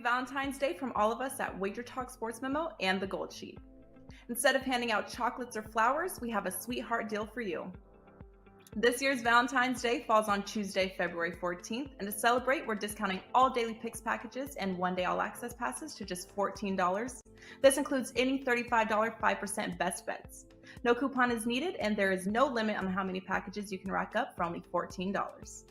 Valentine's Day from all of us at Wager Talk Sports Memo and the Gold Sheet. Instead of handing out chocolates or flowers, we have a sweetheart deal for you. This year's Valentine's Day falls on Tuesday, February 14th, and to celebrate, we're discounting all daily picks packages and one-day all-access passes to just $14. This includes any $35 5% best bets. No coupon is needed, and there is no limit on how many packages you can rack up for only $14.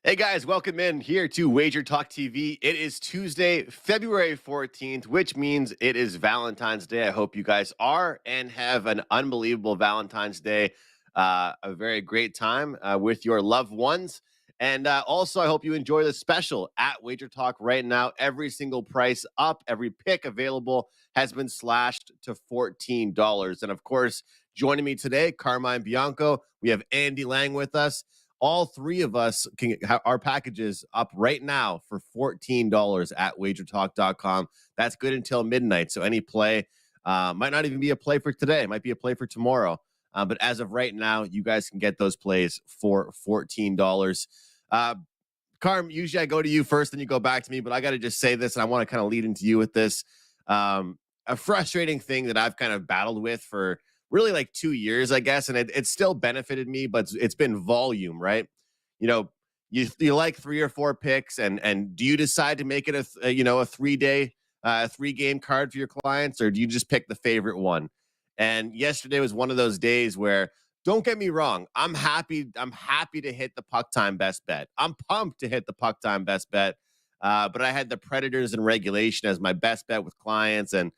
Hey guys, welcome in here to Wager Talk TV. It is Tuesday, February 14th, which means it is Valentine's Day. I hope you guys are and have an unbelievable Valentine's Day, a very great time with your loved ones. And also, I hope you enjoy the special at Wager Talk right now. Every single price up, every pick available has been slashed to $14. And of course, joining me today, Carmine Bianco. We have Andy Lang with us. All three of us can have our packages up right now for $14 at wagertalk.com. That's good until midnight. So any play might not even be a play for today. It might be a play for tomorrow. But as of right now, you guys can get those plays for $14. Carm, usually I go to you first, then you go back to me. But I got to just say this, and I want to kind of lead into you with this. A frustrating thing that I've kind of battled with for really like 2 years, I guess. And it still benefited me, but it's been volume, right? You know, you like 3 or 4 picks and do you decide to make it a 3-day, 3-game card for your clients, or do you just pick the favorite one? And yesterday was one of those days where, don't get me wrong, I'm happy to hit the puck time best bet. I'm pumped to hit the puck time best bet. But I had the Predators in regulation as my best bet with clients, and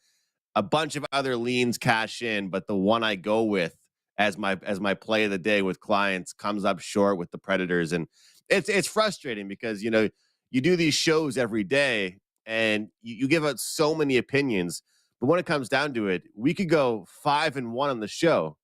a bunch of other leans cash in, but the one I go with as my play of the day with clients comes up short with the Predators. And it's frustrating because, you know, you do these shows every day and you give out so many opinions, but when it comes down to it, we could go 5-1 on the show,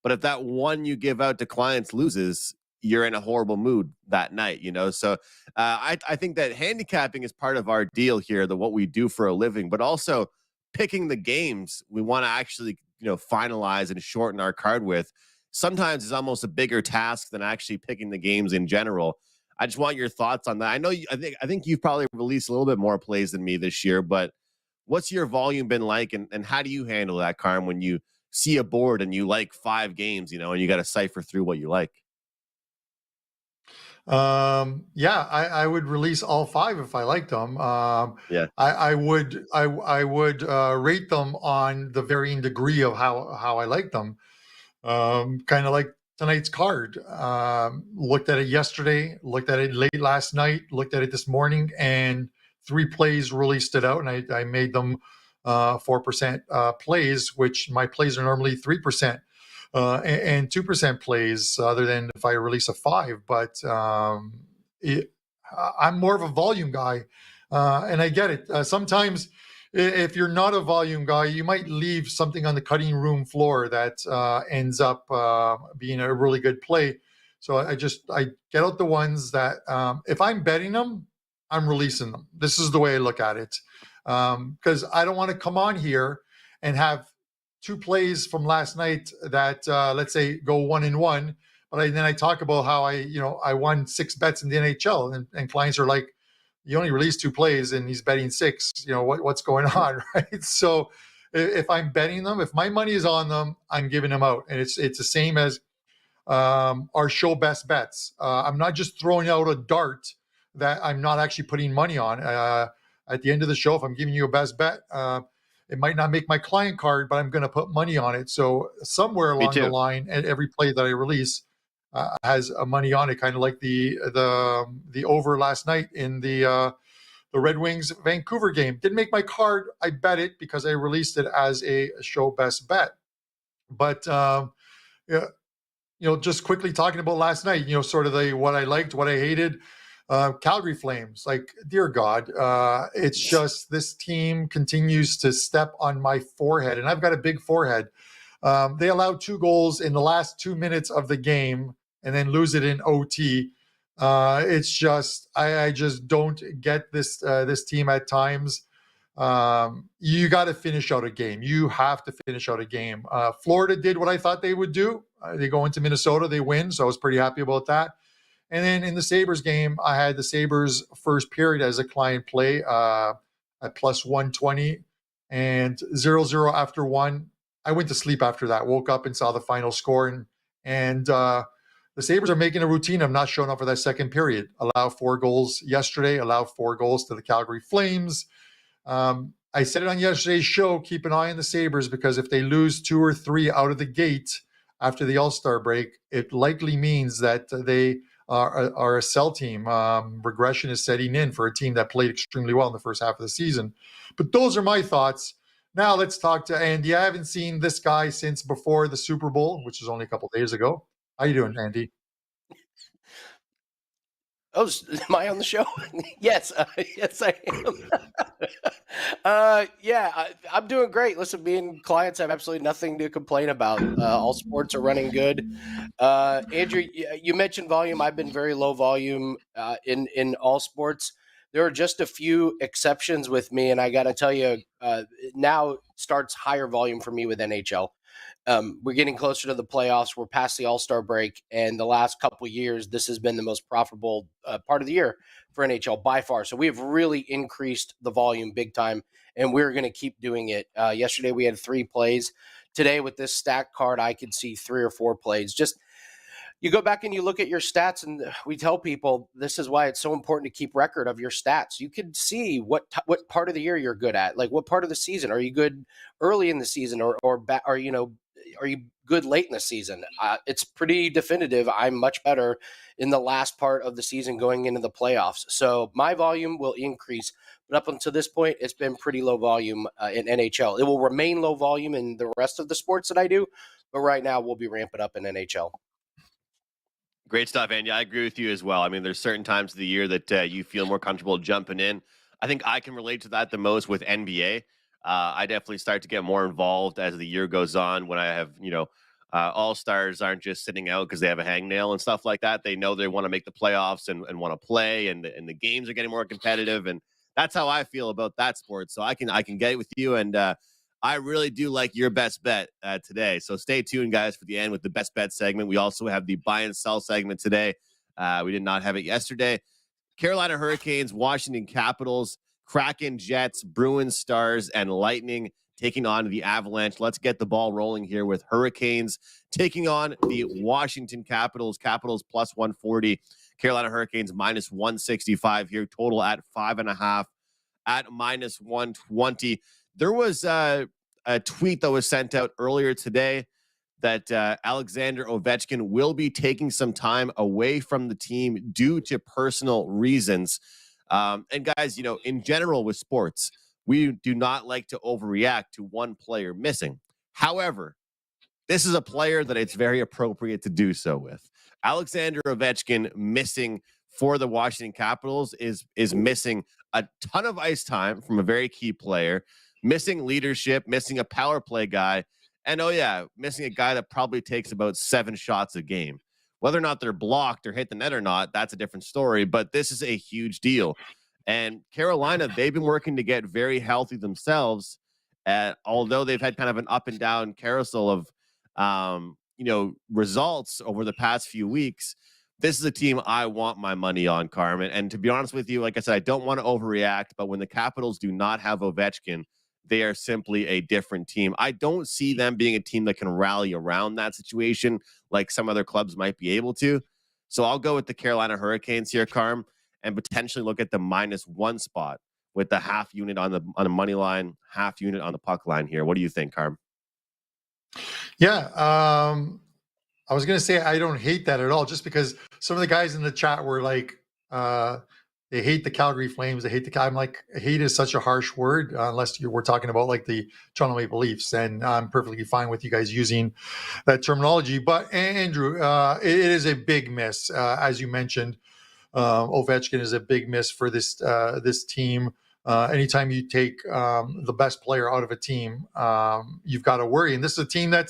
but if that one you give out to clients loses, you're in a horrible mood that night, you know? So I think that handicapping is part of our deal here, what we do for a living, but also picking the games we want to actually, finalize and shorten our card with sometimes is almost a bigger task than actually picking the games in general. I just want your thoughts on that. I know I think you've probably released a little bit more plays than me this year, but what's your volume been like, and how do you handle that, Carm, when you see a board and you like 5 games, and you got to cipher through what you like? I would release all 5 if I liked them. I would rate them on the varying degree of how I like them. Kind of like tonight's card. Looked at it yesterday, looked at it late last night, looked at it this morning, and 3 plays really stood out, and I made them 4% plays, which my plays are normally 3%. And 2% plays, other than if I release a 5. But I'm more of a volume guy, and I get it. Sometimes, if you're not a volume guy, you might leave something on the cutting room floor that ends up being a really good play. So I get out the ones that if I'm betting them, I'm releasing them. This is the way I look at it, because I don't want to come on here and have 2 plays from last night that let's say go 1-1, but then I talk about how I won 6 bets in the NHL, and clients are like, you only released 2 plays and he's betting 6. What's going on, right? So if I'm betting them, if my money is on them, I'm giving them out, and it's the same as our show best bets. I'm not just throwing out a dart that I'm not actually putting money on. At the end of the show, if I'm giving you a best bet, it might not make my client card, but I'm going to put money on it. So somewhere along the line, and every play that I release has a money on it, kind of like the over last night in the Red Wings Vancouver game. Didn't make my card. I bet it because I released it as a show best bet. But just quickly talking about last night, sort of what I liked, what I hated. Calgary Flames, like, dear God, it's just this team continues to step on my forehead, and I've got a big forehead. They allowed 2 goals in the last 2 minutes of the game and then lose it in OT. It's just I just don't get this team at times. You got to finish out a game. You have to finish out a game. Florida did what I thought they would do. They go into Minnesota, they win, so I was pretty happy about that. And then in the Sabres game, I had the Sabres first period as a client play at plus 120 and 0-0 after one. I went to sleep after that, woke up and saw the final score. And the Sabres are making a routine of not showing up for that second period. Allow 4 goals yesterday, allow 4 goals to the Calgary Flames. I said it on yesterday's show, keep an eye on the Sabres, because if they lose 2 or 3 out of the gate after the All-Star break, it likely means that they are a sell team. Regression is setting in for a team that played extremely well in the first half of the season. But those are my thoughts. Now let's talk to Andy. I haven't seen this guy since before the Super Bowl, which was only a couple of days ago. How you doing, Andy? Oh, am I on the show? Yes, yes, I am. I'm doing great. Listen, me and clients have absolutely nothing to complain about. All sports are running good. Andrew, you mentioned volume. I've been very low volume in all sports. There are just a few exceptions with me, and I got to tell you, now starts higher volume for me with NHL. We're getting closer to the playoffs. We're past the All-Star break, and the last couple of years, this has been the most profitable part of the year for NHL by far. So we have really increased the volume big time, and we're going to keep doing it. Yesterday, we had 3 plays. Today, with this stack card, I could see 3 or 4 plays. Just you go back and you look at your stats, and we tell people this is why it's so important to keep record of your stats. You can see what part of the year you're good at, like what part of the season are you good early in the season, or are you good late in the season? It's pretty definitive. I'm much better in the last part of the season going into the playoffs. So my volume will increase, but up until this point, it's been pretty low volume in NHL. It will remain low volume in the rest of the sports that I do, but right now we'll be ramping up in NHL. Great stuff, Andy. I agree with you as well. I mean, there's certain times of the year that you feel more comfortable jumping in. I think I can relate to that the most with NBA. I definitely start to get more involved as the year goes on when I have, all-stars aren't just sitting out because they have a hangnail and stuff like that. They know they want to make the playoffs and want to play, and the games are getting more competitive. And that's how I feel about that sport. So I can get it with you. And I really do like your best bet today. So stay tuned, guys, for the end with the best bet segment. We also have the buy and sell segment today. We did not have it yesterday. Carolina Hurricanes, Washington Capitals, Kraken, Jets, Bruins, Stars, and Lightning taking on the Avalanche. Let's get the ball rolling here with Hurricanes taking on the Washington Capitals. Capitals plus 140. Carolina Hurricanes minus 165 here. Total at 5.5 at minus 120. There was a tweet that was sent out earlier today that Alexander Ovechkin will be taking some time away from the team due to personal reasons. And guys, in general with sports, we do not like to overreact to one player missing. However, this is a player that it's very appropriate to do so with. Alexander Ovechkin missing for the Washington Capitals is missing a ton of ice time from a very key player, missing leadership, missing a power play guy, and missing a guy that probably takes about 7 shots a game. Whether or not they're blocked or hit the net or not, that's a different story, but this is a huge deal. And Carolina, they've been working to get very healthy themselves, although they've had kind of an up and down carousel of results over the past few weeks. This is a team I want my money on, Carmen. And to be honest with you, like I said, I don't want to overreact, but when the Capitals do not have Ovechkin, they are simply a different team. I don't see them being a team that can rally around that situation like some other clubs might be able to. So I'll go with the Carolina Hurricanes here, Carm, and potentially look at the -1 spot with the half unit on the money line, half unit on the puck line here. What do you think, Carm? Yeah, I was going to say I don't hate that at all, just because some of the guys in the chat were like, they hate the Calgary Flames. They hate I'm like, hate is such a harsh word, unless we're talking about like the Toronto Maple Leafs. And I'm perfectly fine with you guys using that terminology. But Andrew, it is a big miss. As you mentioned, Ovechkin is a big miss for this team. Anytime you take the best player out of a team, you've got to worry. And this is a team that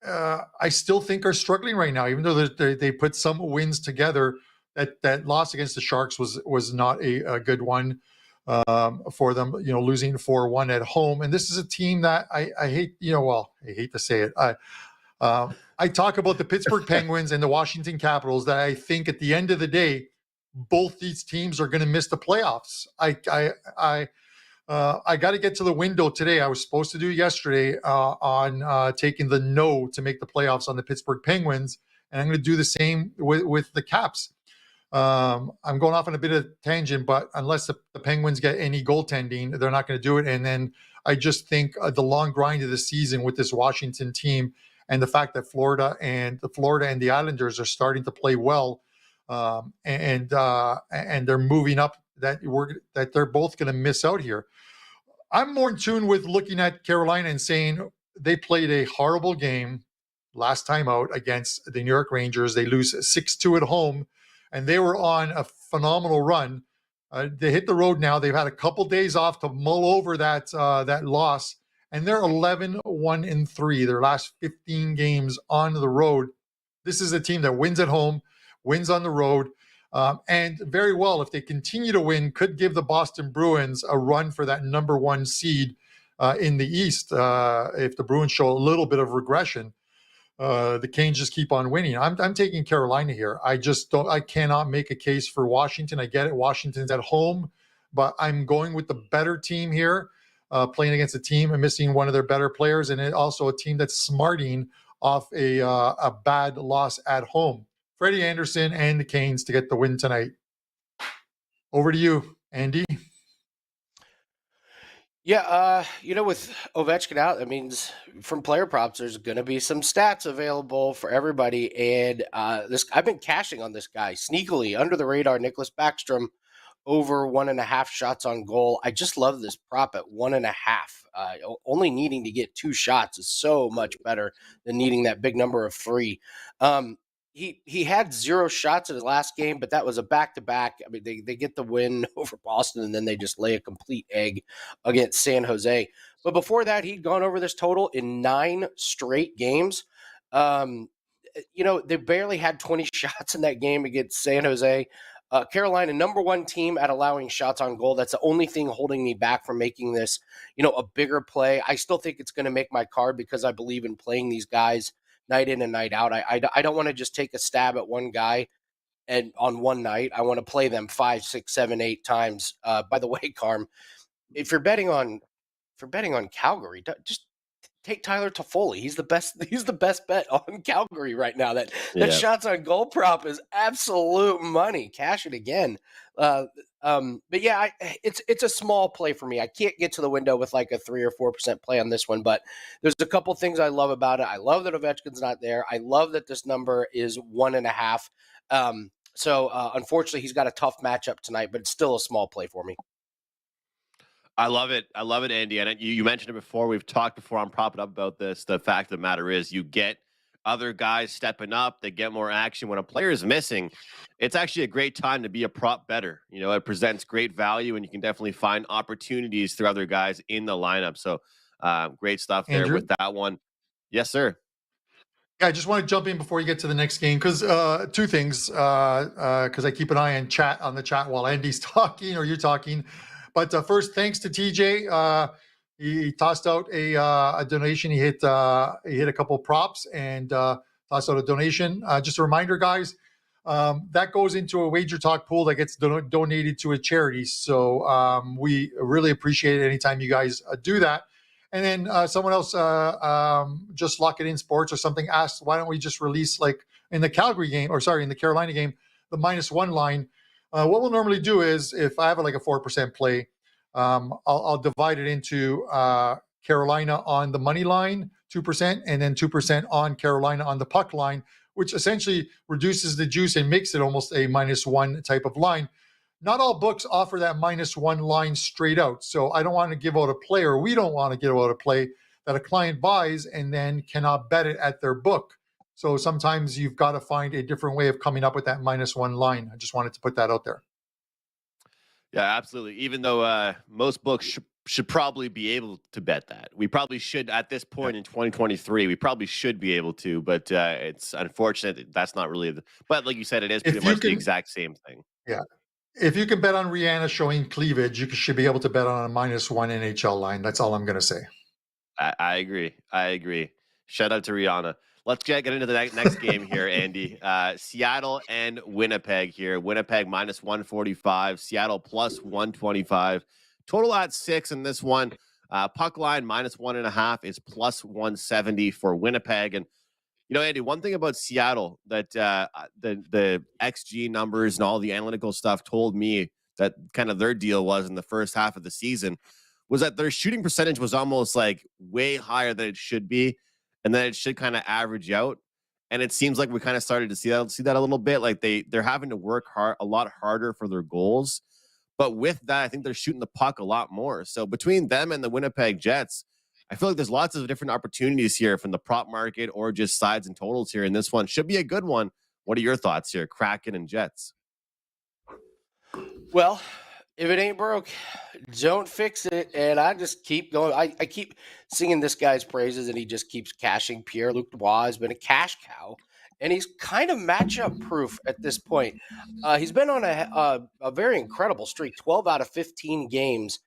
I still think are struggling right now, even though they put some wins together. That loss against the Sharks was not a good one for them. Losing 4-1 at home, and this is a team that I hate. I hate to say it. I talk about the Pittsburgh Penguins and the Washington Capitals. That I think at the end of the day, both these teams are going to miss the playoffs. I got to get to the window today. I was supposed to do yesterday on taking the no to make the playoffs on the Pittsburgh Penguins, and I'm going to do the same with the Caps. I'm going off on a bit of a tangent, but unless the Penguins get any goaltending, they're not going to do it. And then I just think the long grind of the season with this Washington team and the fact that Florida and the Islanders are starting to play well, and they're moving up, that they're both going to miss out here. I'm more in tune with looking at Carolina and saying they played a horrible game last time out against the New York Rangers. They lose 6-2 at home, and they were on a phenomenal run. They hit the road now. They've had a couple days off to mull over that loss, and they're 11-1-3 their last 15 games on the road. This is a team that wins at home, wins on the road. And very well, if they continue to win, could give the Boston Bruins a run for that number one seed in the East. If the Bruins show a little bit of regression, the Canes just keep on winning. I'm taking Carolina here. I cannot make a case for Washington. I get it. Washington's at home, but I'm going with the better team here, playing against a team and missing one of their better players, and also a team that's smarting off a bad loss at home. Freddie Anderson and the Canes to get the win tonight. Over to you, Andy. Yeah, with Ovechkin out, that means from player props, there's going to be some stats available for everybody. And I've been cashing on this guy sneakily under the radar, Nicholas Backstrom, over 1.5 shots on goal. I just love this prop at 1.5. Only needing to get 2 shots is so much better than needing that big number of 3. He had 0 shots in his last game, but that was a back-to-back. I mean, they get the win over Boston, and then they just lay a complete egg against San Jose. But before that, he'd gone over this total in 9 straight games. They barely had 20 shots in that game against San Jose. Carolina, number 1 team at allowing shots on goal. That's the only thing holding me back from making this, a bigger play. I still think it's going to make my card because I believe in playing these guys night in and night out. I don't want to just take a stab at one guy and on one night. I want to play them 5, 6, 7, 8 times. By the way, Carm, if you're betting on Calgary, just take Tyler Toffoli. He's the best bet on Calgary right now. That shots on goal prop is absolute money. Cash it again. But yeah, it's a small play for me. I can't get to the window with like a 3 or 4% play on this one, but there's a couple things I love about it. I love that Ovechkin's not there. I love that this number is 1.5. So unfortunately, he's got a tough matchup tonight, but it's still a small play for me. I love it, Andy. And you mentioned it before. We've talked before on Prop It Up about this. The fact of the matter is you get other guys stepping up. They get more action. When a player is missing, it's actually a great time to be a prop better. It presents great value, and you can definitely find opportunities through other guys in the lineup. So great stuff there, Andrew, with that one. Yes, sir. Yeah, I just want to jump in before you get to the next game because 2 things. Because I keep an eye on the chat while Andy's talking or you're talking. But first, thanks to TJ. He tossed out a donation. He hit a couple props and tossed out a donation. Just a reminder, guys, that goes into a Wager Talk pool that gets donated to a charity. So we really appreciate it anytime you guys do that. And then someone else, just Lock It In Sports or something, asked, why don't we just release, like in the Carolina game, the -1 line. What we'll normally do is if I have like a 4% play, I'll divide it into Carolina on the money line, 2%, and then 2% on Carolina on the puck line, which essentially reduces the juice and makes it almost a -1 type of line. Not all books offer that -1 line straight out. So I don't want to give out a play, or we don't want to give out a play that a client buys and then cannot bet it at their book. So sometimes you've got to find a different way of coming up with that -1 line. I just wanted to put that out there. Yeah, absolutely. Even though most books should probably be able to bet that. We probably should, at this point in 2023, we probably should be able to, but it's unfortunate that's not really but like you said, it is pretty much the exact same thing. Yeah. If you can bet on Rihanna showing cleavage, you should be able to bet on a -1 NHL line. That's all I'm going to say. I agree. Shout out to Rihanna. Let's get into the next game here, Andy. Seattle and Winnipeg here. Winnipeg -145, Seattle +125. Total at 6 in this one. Puck line -1.5 is +170 for Winnipeg. And Andy, one thing about Seattle that the XG numbers and all the analytical stuff told me that kind of their deal was in the first half of the season was that their shooting percentage was almost like way higher than it should be, and then it should kind of average out. And it seems like we kind of started to see that a little bit. Like they're having to work a lot harder for their goals. But with that, I think they're shooting the puck a lot more. So between them and the Winnipeg Jets, I feel like there's lots of different opportunities here from the prop market or just sides and totals here. And this one should be a good one. What are your thoughts here, Kraken and Jets? Well, if it ain't broke, don't fix it. And I just keep going. I keep singing this guy's praises, and he just keeps cashing. Pierre-Luc Dubois has been a cash cow, and he's kind of matchup proof at this point. He's been on a very incredible streak, 12 out of 15 games.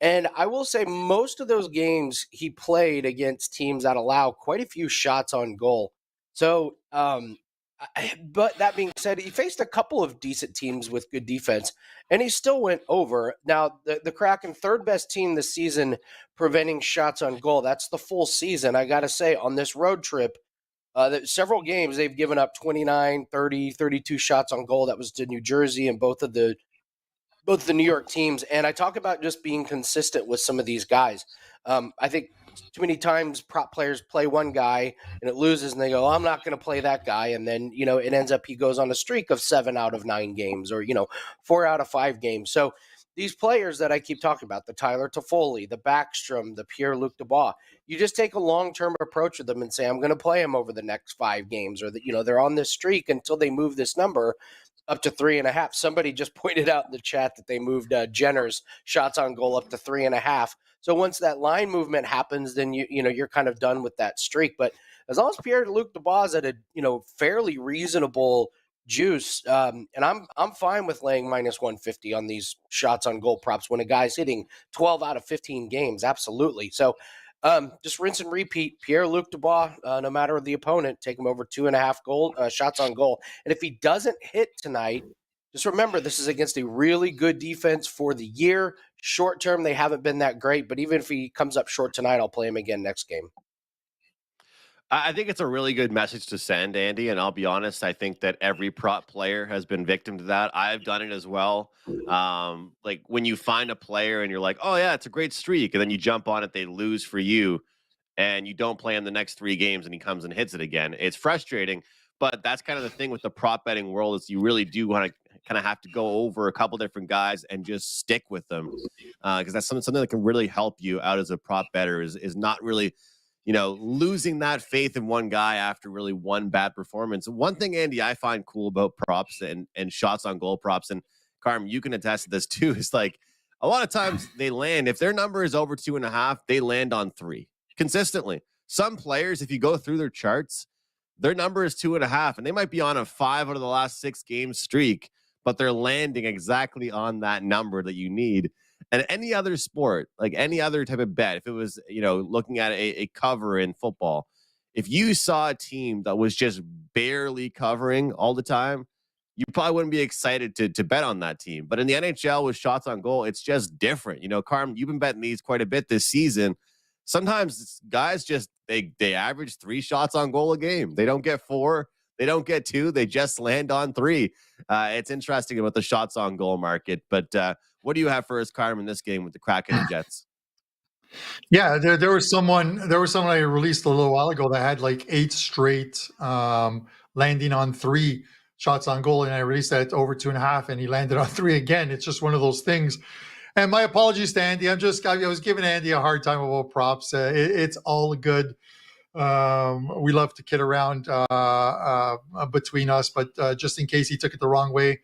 And I will say most of those games he played against teams that allow quite a few shots on goal. So, but that being said, he faced a couple of decent teams with good defense, and he still went over. Now, the Kraken, third best team this season preventing shots on goal. That's the full season. I got to say, on this road trip, several games they've given up 29, 30, 32 shots on goal. That was to New Jersey and both the New York teams. And I talk about just being consistent with some of these guys. I think too many times prop players play one guy and it loses and they go, I'm not going to play that guy. And then, it ends up he goes on a streak of 7 out of 9 games or, 4 out of 5 games. So these players that I keep talking about, the Tyler Toffoli, the Backstrom, the Pierre-Luc Dubois, you just take a long-term approach with them and say, I'm going to play them over the next 5 games or that, they're on this streak until they move this number up to 3.5. Somebody just pointed out in the chat that they moved Jenner's shots on goal up to 3.5. So once that line movement happens, then you're kind of done with that streak. But as long as Pierre-Luc Dubois is at a fairly reasonable juice, and I'm fine with laying -150 on these shots on goal props when a guy's hitting 12 out of 15 games. Absolutely. So just rinse and repeat. Pierre-Luc Dubois, no matter the opponent, take him over 2.5 shots on goal. And if he doesn't hit tonight, just remember this is against a really good defense for the year. Short term, they haven't been that great, but even if he comes up short tonight, I'll play him again next game. I think it's a really good message to send, Andy, and I'll be honest, I think that every prop player has been victim to that. I've done it as well. Like when you find a player and you're like, oh yeah, it's a great streak, and then you jump on it, they lose for you, and you don't play in the next 3 games, and he comes and hits it again. It's frustrating, but that's kind of the thing with the prop betting world is you really do want to kind of have to go over a couple different guys and just stick with them because that's something that can really help you out as a prop bettor is not really losing that faith in one guy after really one bad performance. One thing, Andy, I find cool about props and shots on goal props, and Carm, you can attest to this too, is like a lot of times they land, if their number is over 2.5, they land on 3 consistently. Some players, if you go through their charts, their number is 2.5, and they might be on a 5 out of the last 6 game streak, but they're landing exactly on that number that you need. And any other sport, like any other type of bet, if it was, looking at a cover in football, if you saw a team that was just barely covering all the time, you probably wouldn't be excited to bet on that team. But in the NHL with shots on goal, it's just different. Carm, you've been betting these quite a bit this season. Sometimes guys just, they average 3 shots on goal a game. They don't get 4. They don't get 2. They just land on 3. It's interesting about the shots on goal market. But what do you have for us, Carm, in this game with the Kraken and Jets? Yeah, there was someone I released a little while ago that had like 8 straight landing on 3 shots on goal, and I released that over 2.5, and he landed on 3 again. It's just one of those things. And my apologies to Andy. I was giving Andy a hard time about props. It's all good. We love to kid around between us, but just in case he took it the wrong way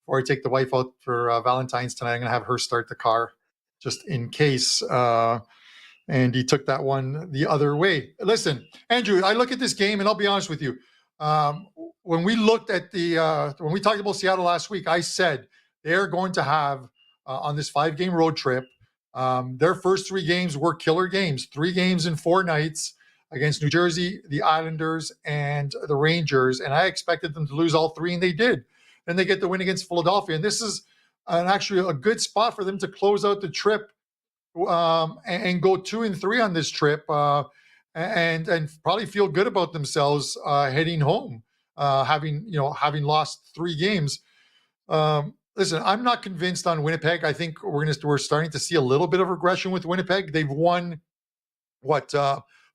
before I take the wife out for Valentine's tonight, I'm going to have her start the car just in case. And he took that one the other way. Listen, Andrew, I look at this game, and I'll be honest with you. When we looked at when we talked about Seattle last week, I said they're going to have on this 5-game road trip. Their first 3 games were killer games, 3 games in 4 nights against New Jersey, the Islanders, and the Rangers. And I expected them to lose all 3, and they did. Then they get the win against Philadelphia. And this is actually a good spot for them to close out the trip and go 2-3 on this trip and probably feel good about themselves heading home, having lost 3 games. Listen, I'm not convinced on Winnipeg. I think we're starting to see a little bit of regression with Winnipeg. They've won 5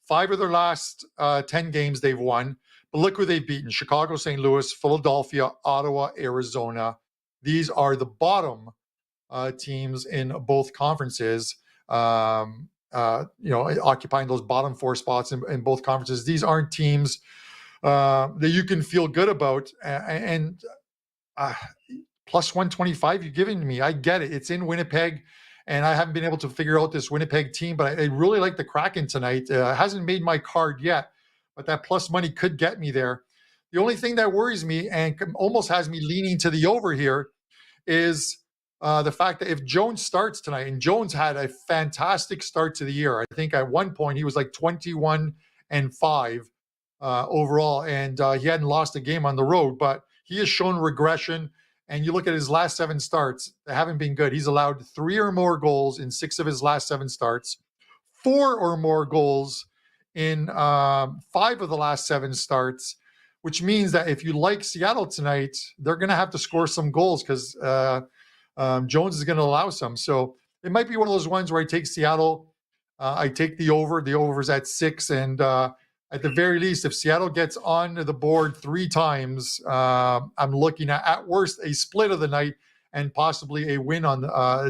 of their last 10 games they've won. But look who they've beaten: Chicago, St. Louis, Philadelphia, Ottawa, Arizona. These are the bottom teams in both conferences, occupying those bottom 4 spots in both conferences. These aren't teams that you can feel good about. And plus 125 you're giving to me. I get it. It's in Winnipeg, and I haven't been able to figure out this Winnipeg team, but I really like the Kraken tonight. It hasn't made my card yet, but that plus money could get me there. The only thing that worries me and almost has me leaning to the over here is the fact that if Jones starts tonight, and Jones had a fantastic start to the year. I think at one point he was like 21-5 overall, and he hadn't lost a game on the road, but he has shown regression. And you look at his last 7 starts, they haven't been good. He's allowed 3 or more goals in 6 of his last 7 starts, 4 or more goals in 5 of the last 7 starts, which means that if you like Seattle tonight, they're going to have to score some goals because Jones is going to allow some. So it might be one of those ones where I take Seattle. I take the over. The over is at 6. And at the very least, if Seattle gets on the board 3 times, I'm looking at worst, a split of the night and possibly a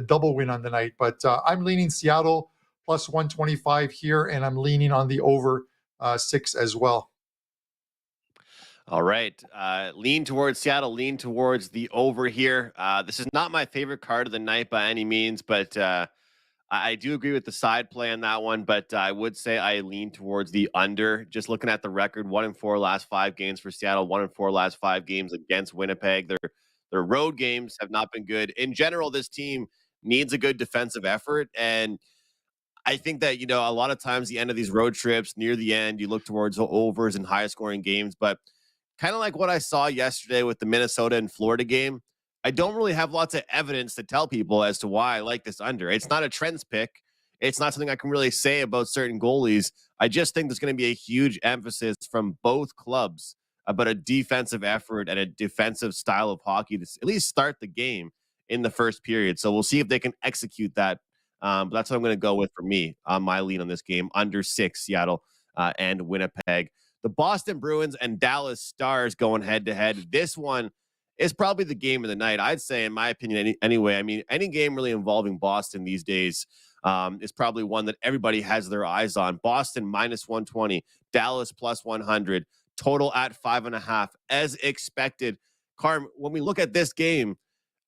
double win on the night. But I'm leaning Seattle plus 125 here, and I'm leaning on the over 6 as well. All right. Lean towards Seattle, lean towards the over here. This is not my favorite card of the night by any means, but I do agree with the side play on that one, but I would say I lean towards the under. Just looking at the record, 1-4 last 5 games for Seattle, 1-4 last 5 games against Winnipeg. Their road games have not been good. In general, this team needs a good defensive effort, and I think that, a lot of times the end of these road trips, near the end, you look towards overs and high scoring games, but kind of like what I saw yesterday with the Minnesota and Florida game, I don't really have lots of evidence to tell people as to why I like this under. It's not a trends pick. It's not something I can really say about certain goalies. I just think there's going to be a huge emphasis from both clubs about a defensive effort and a defensive style of hockey to at least start the game in the first period. So we'll see if they can execute that. But that's what I'm going to go with for me on my lean on this game, under 6, Seattle and Winnipeg. The Boston Bruins and Dallas Stars going head-to-head. This one is probably the game of the night, I'd say, in my opinion, anyway. I mean, any game really involving Boston these days is probably one that everybody has their eyes on. Boston minus 120, Dallas plus 100, total at 5.5, as expected. Carm, when we look at this game,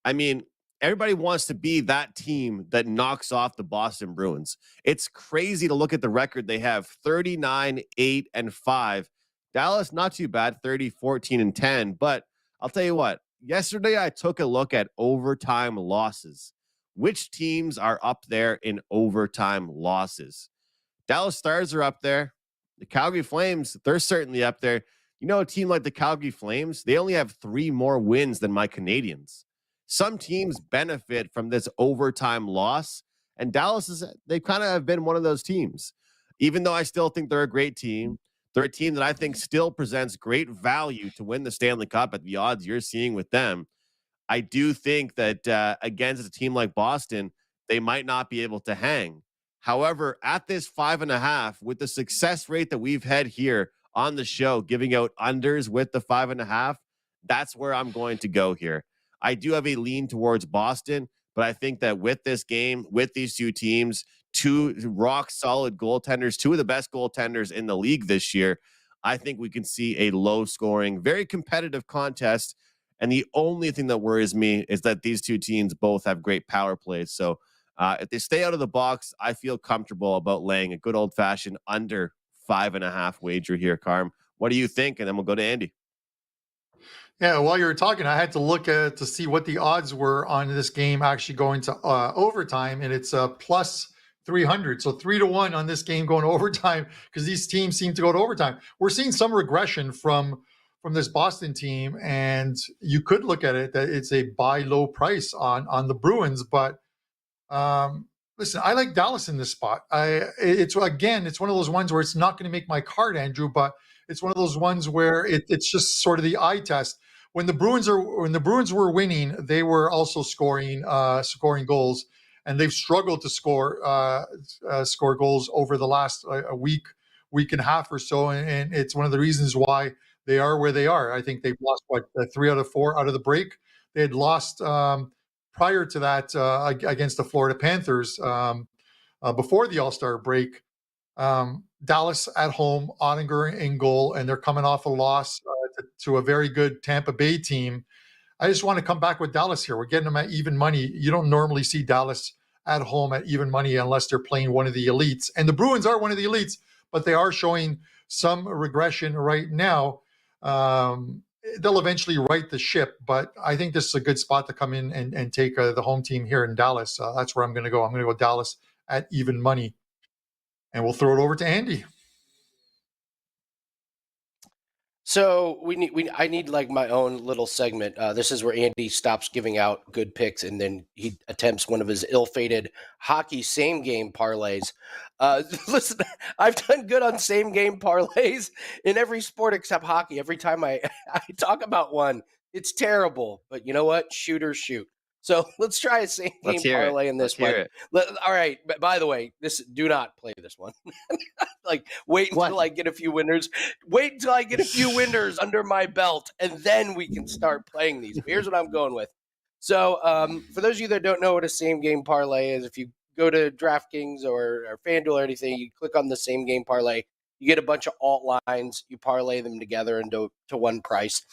I mean, everybody wants to be that team that knocks off the Boston Bruins. It's crazy to look at the record they have: 39, 8, and 5. Dallas, not too bad, 30, 14, and 10. But I'll tell you what, yesterday I took a look at overtime losses. Which teams are up there in overtime losses? Dallas Stars are up there. The Calgary Flames, they're certainly up there. A team like the Calgary Flames, they only have 3 more wins than my Canadiens. Some teams benefit from this overtime loss, and Dallas they kind of have been one of those teams. Even though I still think they're a great team, they're a team that I think still presents great value to win the Stanley Cup at the odds you're seeing with them. I do think that against a team like Boston, they might not be able to hang. However, at this 5.5, with the success rate that we've had here on the show, giving out unders with the 5.5, that's where I'm going to go here. I do have a lean towards Boston, but I think that with this game, with these 2 teams, 2 rock solid goaltenders, 2 of the best goaltenders in the league this year, I think we can see a low scoring, very competitive contest. And the only thing that worries me is that these two teams both have great power plays. So if they stay out of the box, I feel comfortable about laying a good old-fashioned under 5.5 wager here, Carm. What do you think? And then we'll go to Andy. Yeah, while you were talking, I had to look at to see what the odds were on this game actually going to overtime, and it's plus 300. So 3-1 on this game going to overtime because these teams seem to go to overtime. We're seeing some regression from this Boston team, and you could look at it that it's a buy low price on the Bruins, but listen, I like Dallas in this spot. It's one of those ones where it's not going to make my card, Andrew, but it's one of those ones where it's just sort of the eye test. When the Bruins were winning, they were also scoring goals, and they've struggled to score goals over the last a week and a half or so, and it's one of the reasons why they are where they are. I think they've lost 3 out of 4 out of the break. They had lost prior to that against the Florida Panthers before the All-Star break. Dallas at home, Ottinger in goal, and they're coming off a loss to a very good Tampa Bay team. I just want to come back with Dallas here. We're getting them at even money. You don't normally see Dallas at home at even money unless they're playing one of the elites. And the Bruins are one of the elites, but they are showing some regression right now. They'll eventually right the ship, but I think this is a good spot to come in and take the home team here in Dallas. That's where I'm going to go. I'm going to go Dallas at even money. And we'll throw it over to Andy. So I need like my own little segment. This is where Andy stops giving out good picks and then he attempts one of his ill-fated hockey same game parlays. Listen, I've done good on same game parlays in every sport except hockey. Every time I talk about one, it's terrible. But you know what? Shooters shoot. So let's try a same game parlay in this one. All right. But by the way, do not play this one. Like wait until I get a few winners. Wait until I get a few winners under my belt, and then we can start playing these. But here's what I'm going with. So for those of you that don't know what a same game parlay is, if you go to DraftKings or FanDuel or anything, you click on the same game parlay. You get a bunch of alt lines. You parlay them together into one price.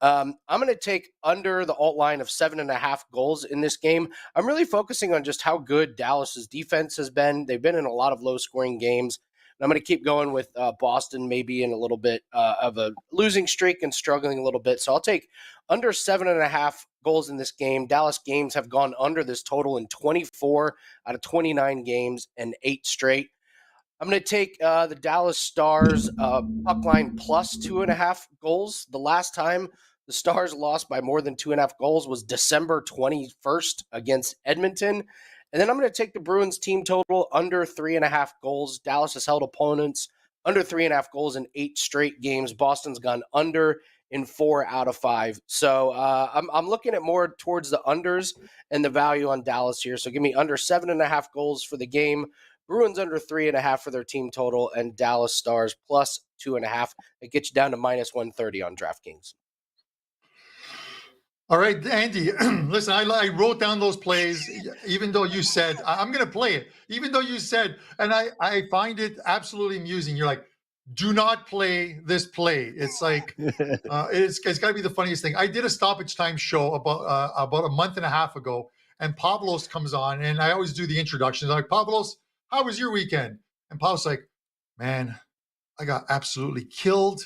I'm going to take under the alt line of 7.5 goals in this game. I'm really focusing on just how good Dallas's defense has been. They've been in a lot of low-scoring games. And I'm going to keep going with Boston maybe in a little bit of a losing streak and struggling a little bit. So I'll take under 7.5 goals in this game. Dallas games have gone under this total in 24 out of 29 games and 8 straight. I'm going to take the Dallas Stars puck line plus 2.5 goals. The last time the Stars lost by more than 2.5 goals was December 21st against Edmonton. And then I'm going to take the Bruins team total under 3.5 goals. Dallas has held opponents under 3.5 goals in 8 straight games. Boston's gone under in 4 out of 5. So I'm looking at more towards the unders and the value on Dallas here. So give me under 7.5 goals for the game. Bruins under 3.5 for their team total, and Dallas Stars plus 2.5. It gets you down to minus 130 on DraftKings. All right, Andy, listen, I wrote down those plays, even though you said, I'm going to play it, even though you said, and I find it absolutely amusing. You're like, do not play this play. It's like, it's got to be the funniest thing. I did a stoppage time show about a month and a half ago, and Pavlos comes on, and I always do the introductions. I'm like, Pavlos, how was your weekend? And Pavlos like, man, I got absolutely killed.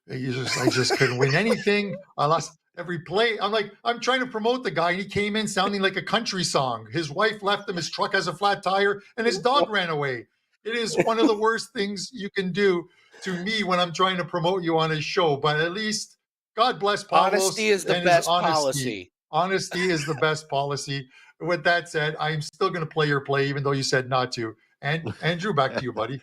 I just couldn't win anything. I lost every play. I'm like, I'm trying to promote the guy, and he came in sounding like a country song. His wife left him, his truck has a flat tire, and his dog ran away. It is one of the worst things you can do to me when I'm trying to promote you on a show. But at least, God bless Pavlos. Honesty is the best policy. Honesty is the best policy. With that said, I'm still going to play your play, even though you said not to. And Andrew, back to you, buddy.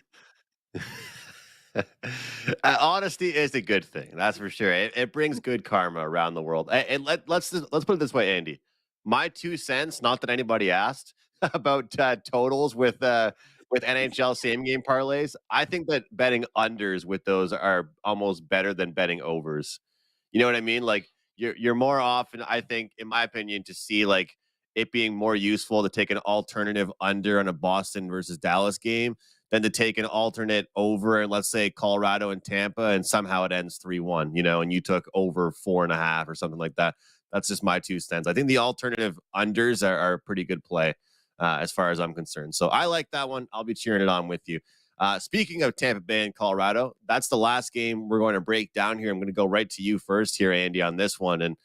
Honesty is a good thing, that's for sure. It brings good karma around the world. And let's put it this way, Andy. My 2 cents, not that anybody asked about totals with NHL same game parlays. I think that betting unders with those are almost better than betting overs. You know what I mean? Like you're more often, I think, in my opinion, to see like it being more useful to take an alternative under on a Boston versus Dallas game than to take an alternate over and let's say Colorado and Tampa and somehow it ends 3-1, and you took over 4.5 or something like that. That's just my 2 cents. I think the alternative unders are a pretty good play as far as I'm concerned. So I like that one. I'll be cheering it on with you. Speaking of Tampa Bay and Colorado, that's the last game we're going to break down here. I'm going to go right to you first here, Andy, on this one. And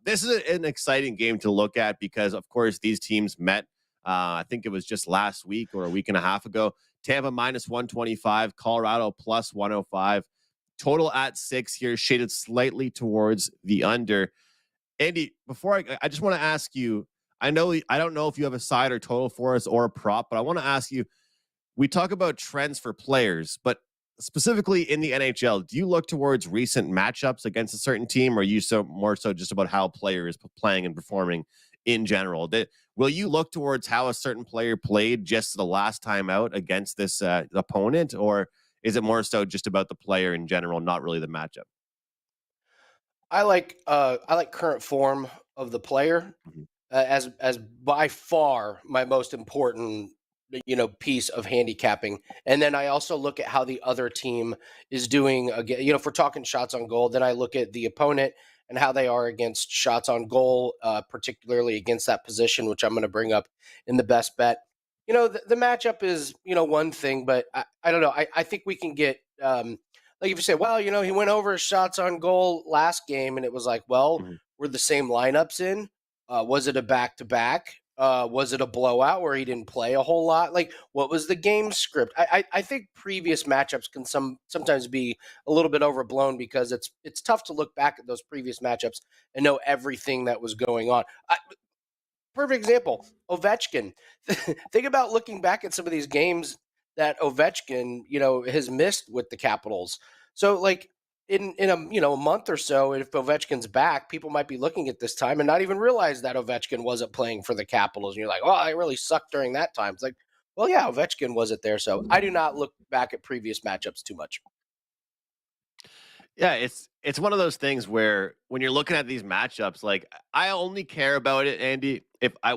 this is an exciting game to look at because, of course, these teams met. I think it was just last week or a week and a half ago. Tampa minus 125, Colorado plus 105. Total at 6 here, shaded slightly towards the under. Andy, before I just want to ask you, I don't know if you have a side or total for us or a prop, but I want to ask you, we talk about trends for players, but specifically in the NHL, do you look towards recent matchups against a certain team, or are you more so just about how players playing and performing in general? Will you look towards how a certain player played just the last time out against this opponent, or is it more so just about the player in general, not really the matchup? I like current form of the player as by far my most important piece of handicapping. And then I also look at how the other team is doing again. If we're talking shots on goal, then I look at the opponent and how they are against shots on goal, particularly against that position, which I'm going to bring up in the best bet. The matchup is one thing, but I don't know. I think we can get like if you say, well, he went over shots on goal last game, and it was like, well, were the same lineups in? Was it a back-to-back? Was it a blowout where he didn't play a whole lot? Like, what was the game script? I think previous matchups can sometimes be a little bit overblown because it's tough to look back at those previous matchups and know everything that was going on. Perfect example, Ovechkin. Think about looking back at some of these games that Ovechkin, has missed with the Capitals. So, like, in a month or so, if Ovechkin's back, people might be looking at this time and not even realize that Ovechkin wasn't playing for the Capitals. And you're like, oh, I really sucked during that time. It's like, well, yeah, Ovechkin wasn't there. So I do not look back at previous matchups too much. Yeah, it's one of those things where when you're looking at these matchups, like I only care about it, Andy,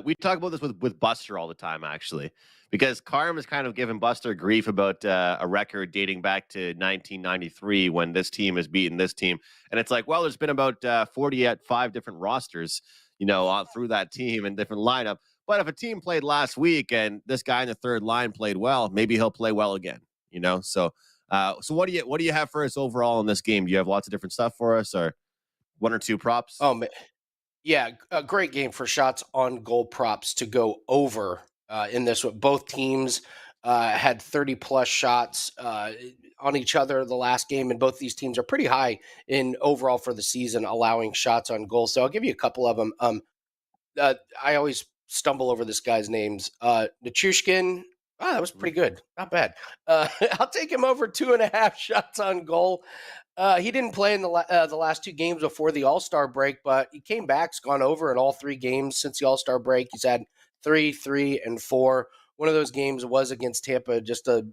we talk about this with Buster all the time, actually, because Carm has kind of given Buster grief about a record dating back to 1993 when this team has beaten this team, and it's like, well, there's been about 45 different rosters, through that team and different lineup. But if a team played last week and this guy in the third line played well, maybe he'll play well again, So. So what do you have for us overall in this game? Do you have lots of different stuff for us, or one or two props? Oh man, yeah, a great game for shots on goal props to go over in this one. Both teams had 30 plus shots on each other the last game, and both these teams are pretty high in overall for the season, allowing shots on goal. So I'll give you a couple of them. I always stumble over this guy's names. Nichushkin. Oh, that was pretty good. Not bad. I'll take him over 2.5 shots on goal. He didn't play in the last 2 games before the All-Star break, but he came back. He's gone over in all 3 games since the All-Star break. He's had 3, 3, and 4. One of those games was against Tampa just a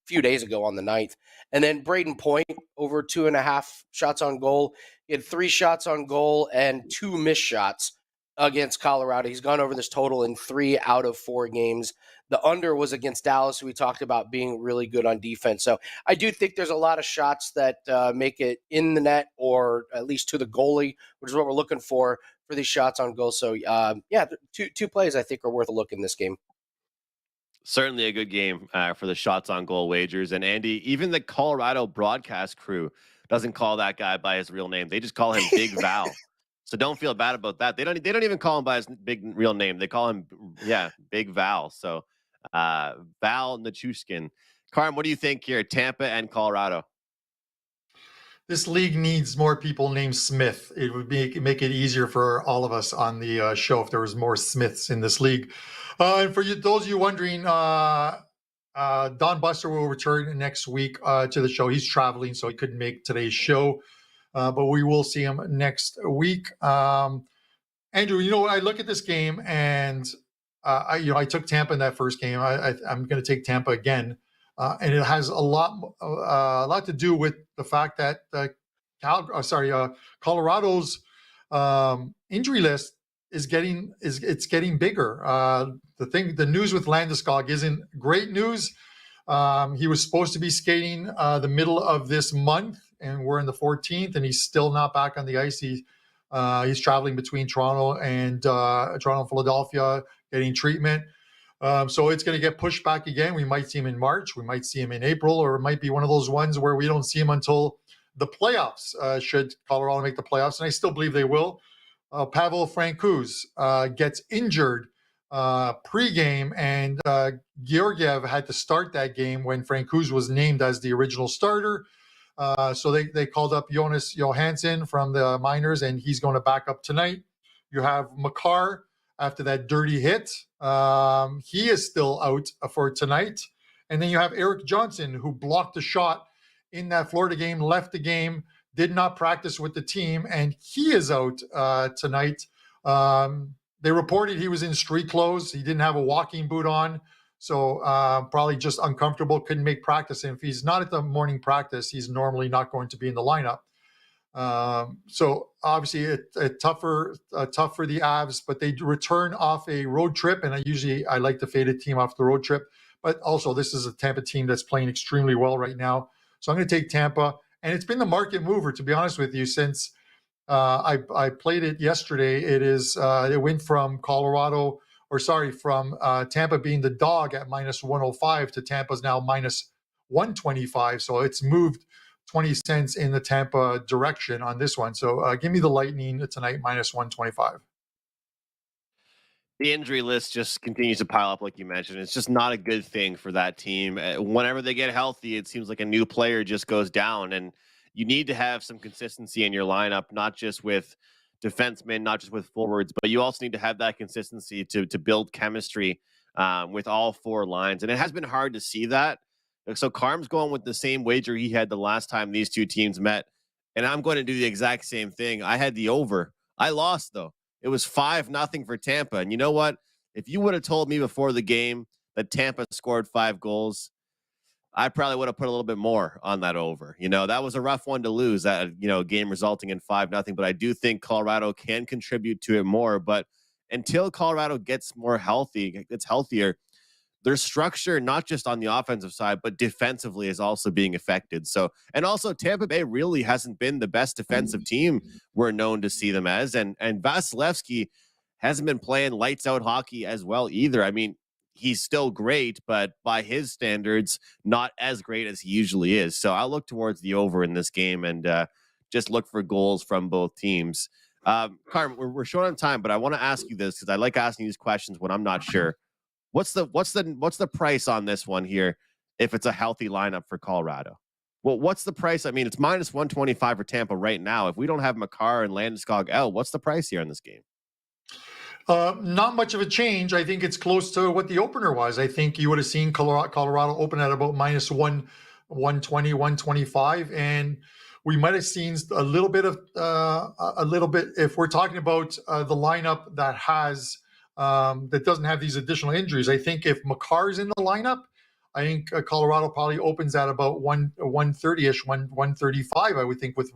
few days ago on the 9th. And then Braden Point over 2.5 shots on goal. He had 3 shots on goal and 2 missed shots against Colorado. He's gone over this total in 3 out of 4 games. The under was against Dallas, who we talked about being really good on defense. So I do think there's a lot of shots that make it in the net or at least to the goalie, which is what we're looking for these shots on goal. So, two plays I think are worth a look in this game. Certainly a good game for the shots on goal wagers. And Andy, even the Colorado broadcast crew doesn't call that guy by his real name. They just call him Big Val. So don't feel bad about that. They don't even call him by his big real name. They call him, Big Val. So Val Nichushkin. Carm, what do you think here? Tampa and Colorado. This league needs more people named Smith. It would make it easier for all of us on the show if there was more Smiths in this league. And for those of you wondering, Don Buster will return next week to the show. He's traveling, so he couldn't make today's show. But we will see him next week. Andrew, I look at this game and I took Tampa in that first game. I'm going to take Tampa again, and it has a lot to do with the fact that Colorado's injury list is getting bigger. The news with Landeskog isn't great news. He was supposed to be skating the middle of this month, and we're in the 14th, and he's still not back on the ice. He's traveling between Toronto and Philadelphia, getting treatment. So it's going to get pushed back again. We might see him in March. We might see him in April, or it might be one of those ones where we don't see him until the playoffs, should Colorado make the playoffs. And I still believe they will. Pavel Francouz gets injured pregame, and Georgiev had to start that game when Francouz was named as the original starter. So they called up Jonas Johansson from the minors, and he's going to back up tonight. You have Makar after that dirty hit. He is still out for tonight. And then you have Eric Johnson, who blocked a shot in that Florida game, left the game, did not practice with the team, and he is out tonight. They reported he was in street clothes. He didn't have a walking boot on, so probably just uncomfortable, couldn't make practice. And if he's not at the morning practice, he's normally not going to be in the lineup. So obviously tough for the Avs, but they return off a road trip, and I like to fade a team off the road trip. But also, this is a Tampa team that's playing extremely well right now. So I'm going to take Tampa. And it's been the market mover, to be honest with you, since I played it yesterday. It went from Tampa being the dog at minus 105 to Tampa's now minus 125. So it's moved 20 cents in the Tampa direction on this one. So give me the Lightning tonight, minus 125. The injury list just continues to pile up, like you mentioned. It's just not a good thing for that team. Whenever they get healthy, it seems like a new player just goes down, and you need to have some consistency in your lineup, not just with defensemen, not just with forwards, but you also need to have that consistency to build chemistry with all four lines. And it has been hard to see that. So Carm's going with the same wager he had the last time these two teams met, and I'm going to do the exact same thing. I had the over. I lost, though. It was 5-0 for Tampa. And you know what? If you would have told me before the game that Tampa scored 5 goals, I probably would have put a little bit more on that over. That was a rough one to lose, that, game resulting in 5-0. But I do think Colorado can contribute to it more. But until Colorado gets healthier, their structure, not just on the offensive side, but defensively, is also being affected. So, and also Tampa Bay really hasn't been the best defensive team we're known to see them as. And Vasilevsky hasn't been playing lights out hockey as well either. I mean, he's still great, but by his standards, not as great as he usually is. So I'll look towards the over in this game and just look for goals from both teams. Carm, we're short on time, but I want to ask you this because I like asking these questions when I'm not sure. What's the price on this one here if it's a healthy lineup for Colorado? Well, what's the price? I mean, it's minus 125 for Tampa right now. If we don't have Makar and Landeskog out, what's the price here in this game? Not much of a change. I think it's close to what the opener was. I think you would have seen Colorado open at about minus 120, 125, and we might have seen a little bit, if we're talking about the lineup that has that doesn't have these additional injuries. I think if Makar's in the lineup, I think Colorado probably opens at about 130-ish, 135, I would think, with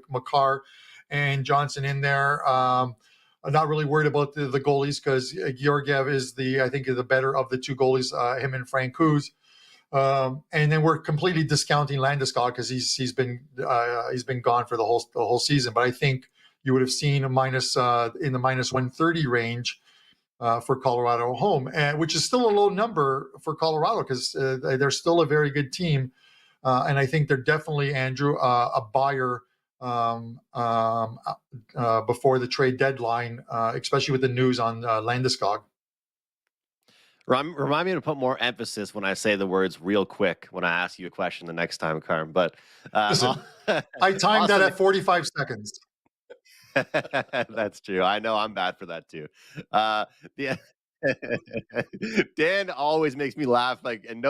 Makar and Johnson in there. I'm not really worried about the goalies because Georgiev is the better of the two goalies, him and Francouz. And then we're completely discounting Landeskog because he's been gone for the whole season. But I think you would have seen a minus in the minus 130 range for Colorado home, which is still a low number for Colorado because they're still a very good team. And I think they're definitely, Andrew, a buyer before the trade deadline, especially with the news on Landeskog. Remind me to put more emphasis when I say the words real quick when I ask you a question the next time, Carm. But listen, I timed that at 45 seconds. That's true. I know I'm bad for that too. Dan always makes me laugh, and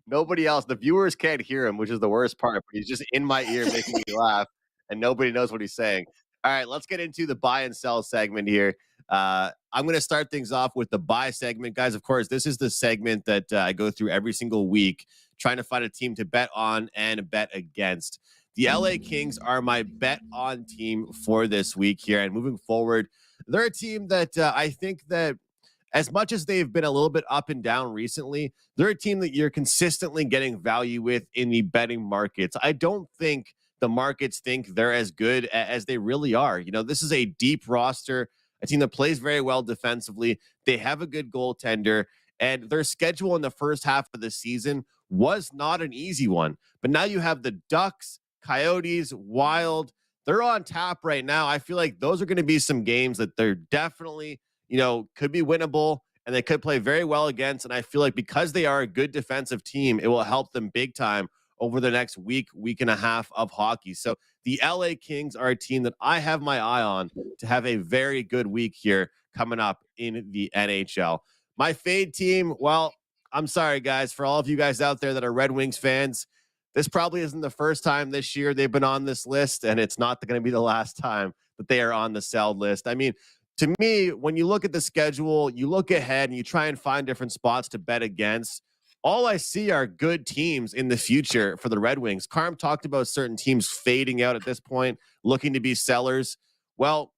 nobody else, the viewers can't hear him, which is the worst part, but he's just in my ear making me laugh, and nobody knows what he's saying. All right, let's get into the buy and sell segment here. I'm going to start things off with the buy segment. Guys, of course, this is the segment that I go through every single week, trying to find a team to bet on and bet against. The LA Kings are my bet on team for this week here. And moving forward, they're a team that I think that as much as they've been a little bit up and down recently, they're a team that you're consistently getting value with in the betting markets. I don't think the markets think they're as good as they really are. This is a deep roster, a team that plays very well defensively. They have a good goaltender, and their schedule in the first half of the season was not an easy one. But now you have the Ducks, Coyotes, Wild. They're on tap right now. I feel like those are going to be some games that they're definitely, could be winnable, and they could play very well against. And I feel like because they are a good defensive team, it will help them big time over the next week and a half of hockey. So the LA Kings are a team that I have my eye on to have a very good week here coming up in the NHL. My fade team, well, I'm sorry, guys, for all of you guys out there that are Red Wings fans, this probably isn't the first time this year they've been on this list, and it's not going to be the last time that they are on the sell list. I mean, to me, when you look at the schedule, you look ahead and you try and find different spots to bet against. All I see are good teams in the future for the Red Wings. Carm talked about certain teams fading out at this point, looking to be sellers. Well,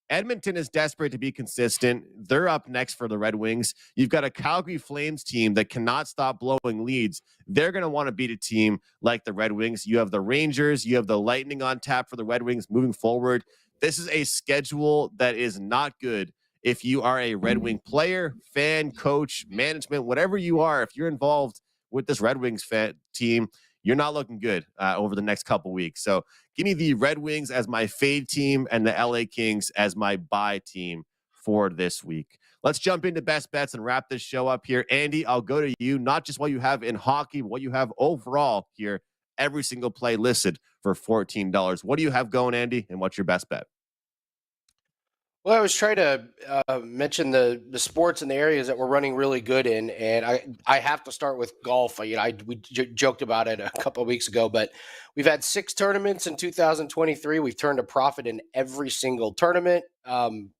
Edmonton is desperate to be consistent. They're up next for the Red Wings. You've got a Calgary Flames team that cannot stop blowing leads. They're going to want to beat a team like the Red Wings. You have the Rangers. You have the Lightning on tap for the Red Wings moving forward. This is a schedule that is not good if you are a Red Wing player, fan, coach, management, whatever you are. If you're involved with this Red Wings team, you're not looking good over the next couple weeks. So give me the Red Wings as my fade team and the LA Kings as my buy team for this week. Let's jump into best bets and wrap this show up here. Andy, I'll go to you, not just what you have in hockey, but what you have overall here. Every single play listed for $14. What do you have going, Andy, and what's your best bet? Well, I was trying to mention the sports and the areas that we're running really good in, and I have to start with golf. We joked about it a couple of weeks ago, but we've had 6 tournaments in 2023. We've turned a profit in every single tournament.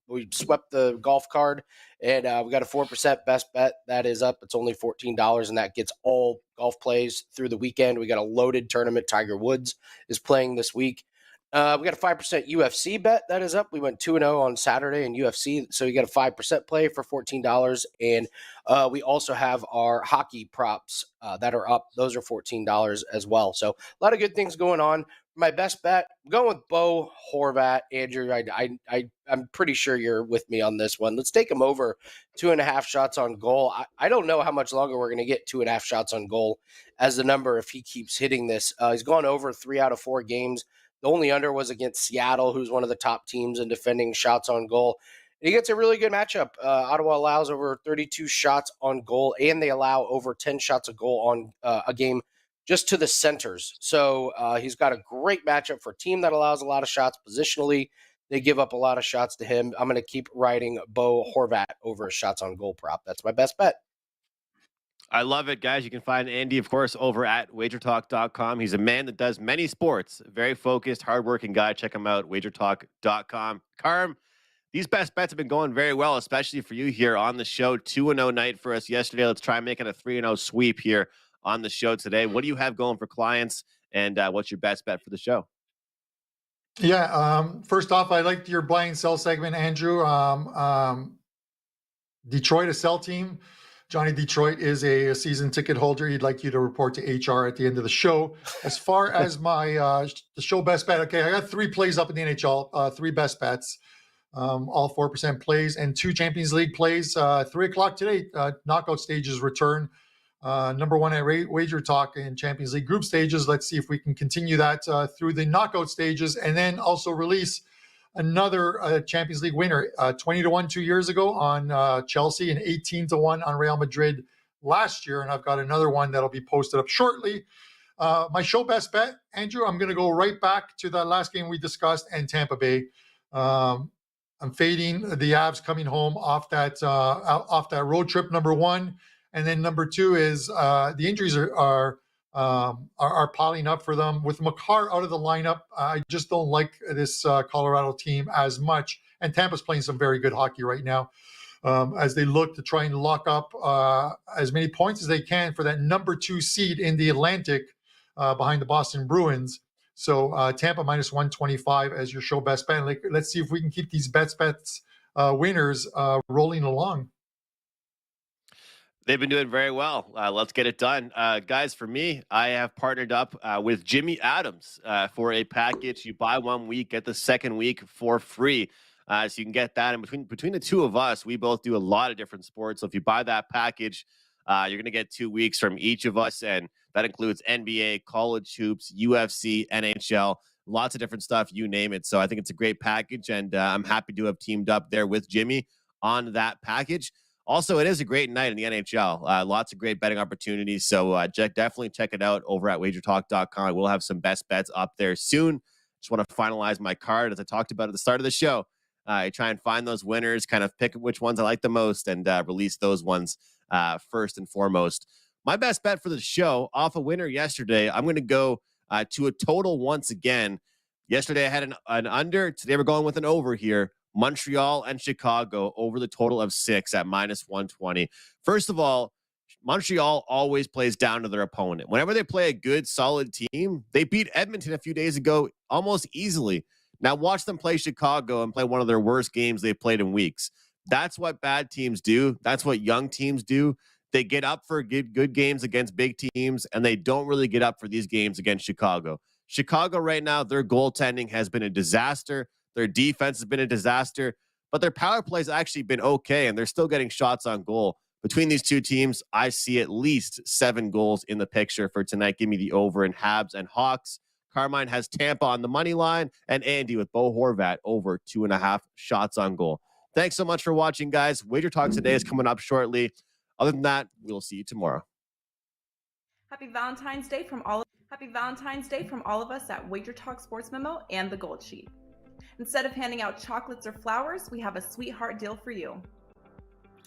We swept the golf card, and we got a 4% best bet that is up. It's only $14, and that gets all golf plays through the weekend. We got a loaded tournament. Tiger Woods is playing this week. We got a 5% UFC bet that is up. We went 2-0 on Saturday in UFC, so you got a 5% play for $14. And we also have our hockey props that are up. Those are $14 as well. So a lot of good things going on. My best bet, I'm going with Bo Horvat. Andrew, I'm pretty sure you're with me on this one. Let's take him over 2.5 shots on goal. I don't know how much longer we're going to get 2.5 shots on goal as the number if he keeps hitting this. He's gone over 3 out of 4 games. The only under was against Seattle, who's one of the top teams in defending shots on goal. And he gets a really good matchup. Ottawa allows over 32 shots on goal, and they allow over 10 shots a goal on a game just to the centers. So he's got a great matchup for a team that allows a lot of shots positionally. They give up a lot of shots to him. I'm going to keep riding Bo Horvat over shots on goal prop. That's my best bet. I love it, guys. You can find Andy, of course, over at wagertalk.com. He's a man that does many sports. Very focused, hardworking guy. Check him out, wagertalk.com. Carm, these best bets have been going very well, especially for you here on the show. 2-0 night for us yesterday. Let's try making a 3-0 sweep here on the show today. What do you have going for clients, and what's your best bet for the show? Yeah, first off, I liked your buy and sell segment, Andrew. Detroit, a sell team. Johnny Detroit is a season ticket holder. He'd like you to report to HR at the end of the show. As far as my the show best bet, okay, I got 3 plays up in the NHL, 3 best bets, all 4% plays, and 2 Champions League plays. 3 o'clock today, knockout stages return. Number 1 at Wager Talk in Champions League group stages. Let's see if we can continue that through the knockout stages, and then also release another Champions League winner, 20-1 2 years ago on Chelsea and 18-1 on Real Madrid last year. And I've got another one that'll be posted up shortly. My show best bet, Andrew, I'm going to go right back to that last game we discussed and Tampa Bay. I'm fading the Avs coming home off that road trip, number 1. And then number 2 is the injuries are piling up for them. With Makar out of the lineup, I just don't like this Colorado team as much. And Tampa's playing some very good hockey right now as they look to try and lock up as many points as they can for that number 2 seed in the Atlantic behind the Boston Bruins. So Tampa minus 125 as your show best bet. Let's see if we can keep these bets winners rolling along. They've been doing very well. Let's get it done. Guys, for me, I have partnered up with Jimmy Adams for a package. You buy 1 week, get the second week for free. So you can get that. And between the two of us, we both do a lot of different sports. So if you buy that package, you're going to get 2 weeks from each of us. And that includes NBA, college hoops, UFC, NHL, lots of different stuff, you name it. So I think it's a great package. And I'm happy to have teamed up there with Jimmy on that package. Also, it is a great night in the NHL. Lots of great betting opportunities. So definitely check it out over at wagertalk.com. We'll have some best bets up there soon. Just want to finalize my card, as I talked about at the start of the show. I try and find those winners, kind of pick which ones I like the most, and release those ones first and foremost. My best bet for the show, off a winner yesterday, I'm going to go to a total once again. Yesterday, I had an under. Today, we're going with an over here. Montreal and Chicago over the total of 6 at -120. First of all, Montreal always plays down to their opponent. Whenever they play a good, solid team, they beat Edmonton a few days ago almost easily. Now watch them play Chicago and play one of their worst games they've played in weeks. That's what bad teams do. That's what young teams do. They get up for good games against big teams, and they don't really get up for these games against Chicago. Chicago right now, their goaltending has been a disaster. Their defense has been a disaster, but their power play has actually been okay, and they're still getting shots on goal. Between these two teams, I see at least 7 goals in the picture for tonight. Give me the over in Habs and Hawks. Carmine has Tampa on the money line, and Andy with Bo Horvat over 2.5 shots on goal. Thanks so much for watching, guys. Wager Talk today is coming up shortly. Other than that, we'll see you tomorrow. Happy Valentine's Day from all of us at Wager Talk Sports Memo and the Gold Sheet. Instead of handing out chocolates or flowers, we have a sweetheart deal for you.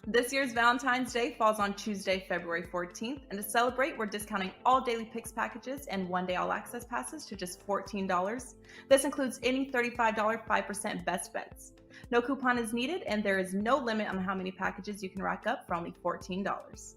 This year's Valentine's Day falls on Tuesday, February 14th, and to celebrate, we're discounting all daily picks packages and one-day all-access passes to just $14. This includes any $35 5% best bets. No coupon is needed, and there is no limit on how many packages you can rack up for only $14.